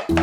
She's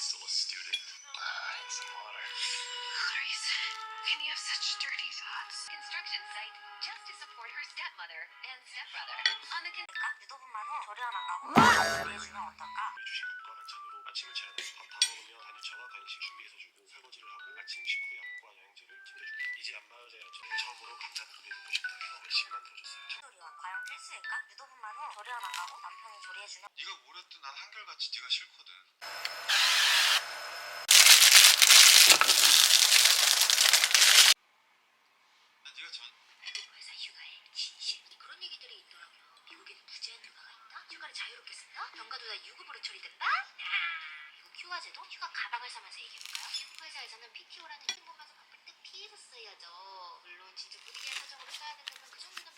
still a student. Need some water. Clarice, can you have such dirty thoughts? Construction site just to support her stepmother and stepbrother. On the 유도분만으로 조련 안 가고 조리해주면 어떨까? 주신 국가 반찬으로 아침을 차려내 밥 다 먹으며 한유차와 간식 준비해서주고 설거지를 하고 아침 식후 약과 영양제를 챙겨주고 이제 안마의자에 처음으로 감자 끓여 먹고 싶다 해서 열심히 만들어줬어요. 요리와 과연 필수일까? 유도분만으로 조련 안 가고 남편이 조리해주면 네가 뭐랬든 난 한결같이 네가 싫거든. 네가 전 회사 휴가에 진실 그런 얘기들이 있더라고요. 미국에는 무제한 휴가가 있다? 휴가를 자유롭게 쓴다? 병가도 다 유급으로 처리된다? 이거 휴가제도? 휴가 가방을 사면서 얘기해볼까요? 미국 회사에서는 PTO라는 힘 보면서 바쁠 때 피해서 써야죠. 물론 진짜 무리한 사정으로 써야 된다면 그 정도는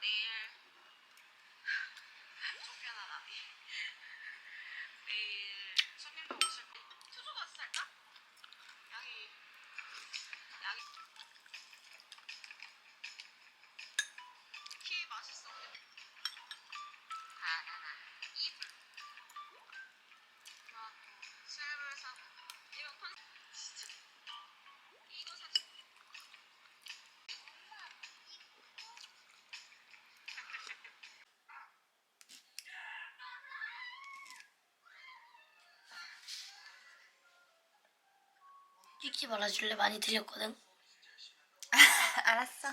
내일 쫓겨나다니. 내일 손님도 오실 거. 투조 가서 살까? 양이 키 맛있어. 바나나. 이불. 나 슬을 사고. 이건 판 진짜. 이거 사지. 찍지 말아줄래? 많이 들렸거든. 알았어.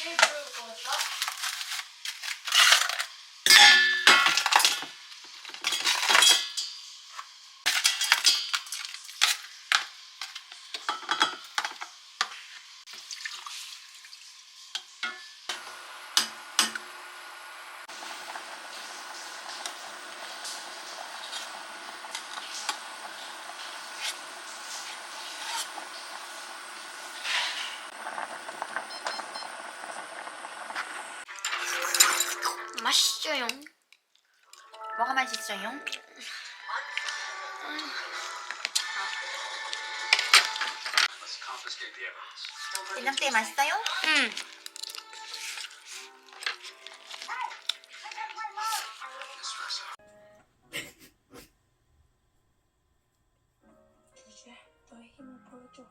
내일 부를 거였어? 맛있어요. 뭐가 맛있어요? 된장찌개 맛있어요? 응. 주주야, 너의 힘을 보여줘.